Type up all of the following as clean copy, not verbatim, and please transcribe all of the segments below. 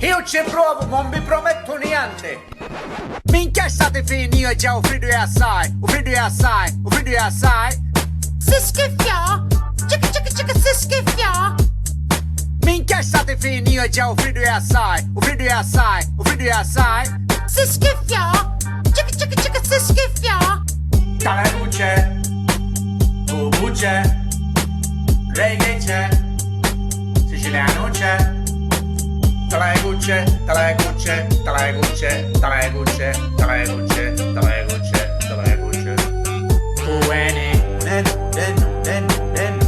Io ci provo, non vi prometto niente. Minchia state fini, io già ho freddo e assai, ho freddo e assai, ho freddo e assai. Si schiffiò, cicca cicca cicca si schiffiò. Minchia state fini, io già ho freddo e assai, ho freddo e assai, ho freddo e assai. Si schiffiò, cicca cicca cicca si schiffiò. Tale luce, bubu c'è, reggae c'è, siciliano c'è. Tale gucce, tale gucce, tale gucce, tale gucce, tale gucce, tale gucce, tale gucce. Uene, den, den, den, den.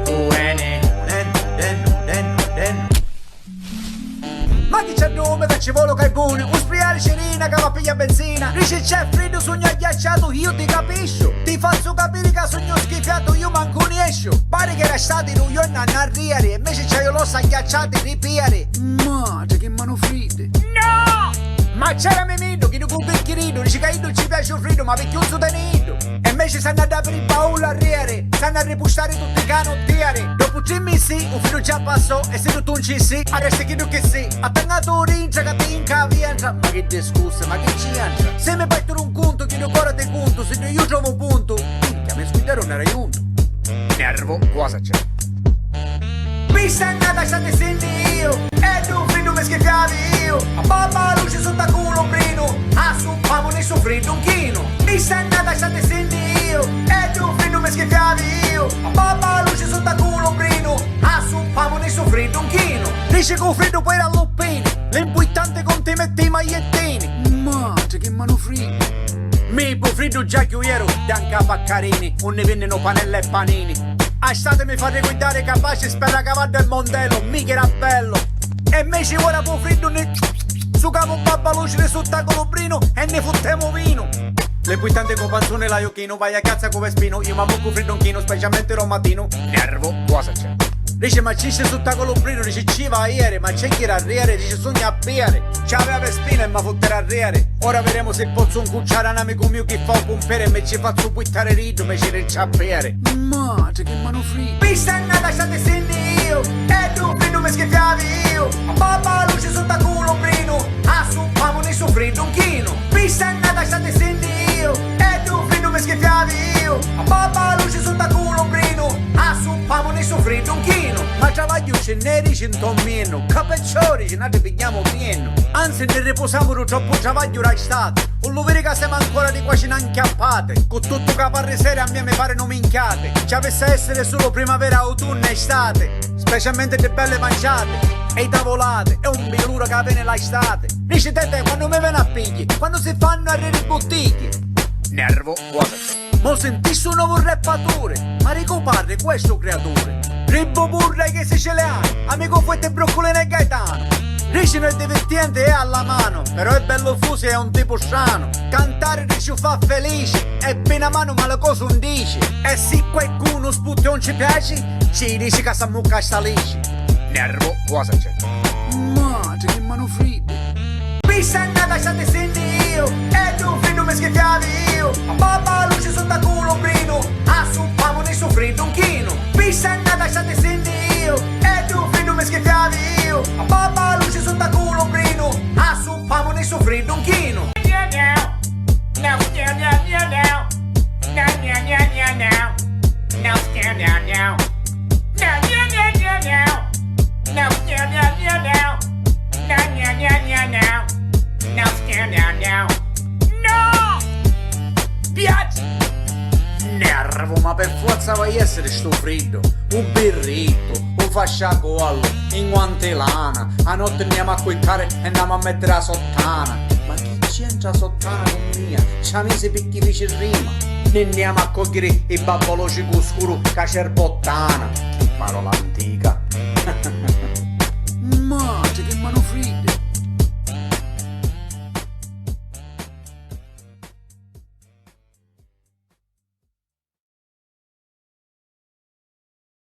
Uene, den, den, den, den. Ma chi c'è nome che ci volo che buono? Un spriare cerina che va a piglia benzina. Dice c'è freddo, sogno ghiacciato, io ti capisco. Ti faccio capire che sogno schifiato, io manco ne esco. Pare che era stato in un giorno a narriere, invece c'è io l'ossa ghiacciati ripiere. Madre che mano fredde. No! Ma c'era mio mito, che tu con bicchierino, dice che io non ci piace il freddo, ma perché io sono tenuto. E invece stanno a dare per il baule a riere, stanno a ripostare tutti i canottieri. Dopo 3 mesi, un filo già passò, e se tu non ci sei, adesso che tu che sei. Ha tangato rinza che ti incavienza. Ma che discussa, ma che ci entra? Se mi battono un conto, che io ancora te conto, se io trovo un punto. Minchia, mi scuidare non era giunto. Nervo, cosa c'è? Mi sta andata, state senti io, e tu freddo mi schiaffiavi io. A papà luce sotto a culo brino, a su famo ne soffrido un chino. Mi sta andata, state senti io, e tu freddo mi schiaffiavi io. A papà luce sotto a culo brino, a su famo ne soffrido un chino. Dice che freddo poi era l'oppino, l'importante con te metti i magliettini. Madre che mano fredda. Mi freddo già che io ero, bianca paccarini, un ne vennero panelle e panini. Lasciatemi fare guidare capace, spera che vada il mondello, mica era bello. E me ci vuole po' freddo ne... Su capo babba lucide sotto a colobrino e ne fottemo vino. Le puttane con panzone la Iocchino, vai a cazza come spino, io mamma con freddoncino, specialmente romatino. Nervo, cosa c'è? Dice ma ci sei sotto a colobrino, dice ci va ieri, ma c'è chi era a riere, dice sogna a bere. C'aveva spina e ma fottere a riere. Ora vedremo se posso un cucciare un amico mio che fa pompere e me ci faccio buttare rido, me ci rincia a bere. Madre che mano fredda. Mi sta andata, state senti io, e tu freddo mi schiaffiavi io. A papà luce sotto a colobrino, a su famo ne soffrido un chino. Mi sta andata, state senti io, e tu freddo mi schiaffiavi io. A papà luce sotto a colobrino, a su famo ne soffrido un chino. Ma travaglio ce ne dice un po' meno, capecciori ce ne pigliamo pieno. Anzi ne riposiamo troppo travaglio era stato. O lo vedi che siamo ancora di qua ce ne incappate. Con tutto caparre serie a me mi pare non minchiate. Ci avesse essere solo primavera, autunno e estate. Specialmente le belle mangiate e i tavolate, è un biluro che viene l'estate. Dice te quando mi viene a pigli, quando si fanno a i bottiglie. Nervo, guarda. Mo sentissi un nuovo rappatore, ma ricoparre questo creatore. Ribbo burre che siciliano, amico fuerte broccoli nel Gaetano. Dice il divertente è alla mano, però è bello fuso e è un tipo strano. Cantare ci fa felice, è appena mano ma la cosa non dice. E se qualcuno sputti non ci piace, ci dice che sa mucca sta lisci. Nervo, cosa c'è? Madre che mano fredda. Mi sta andata, state senti io, e tu freddo mi schiaffiavi io. A papà luce sotto a colobrino, a su famo ne soffrido un chino. Mi sta andata, state senti io, e tu freddo mi schiaffiavi io. A papà luce sotto a colobrino, a su famo ne soffrido un chino. No! Piace! Nervo, ma per forza vai essere sto freddo. Un birritto, un fasciacollo, in guantelana. A notte andiamo a quiccare e andiamo a mettere la sottana. Ma chi c'entra sottana con mia? C'ha mesi picchi dice rima. Ne andiamo a cogliere i babboloci scuro che c'è bottana. Parola antica.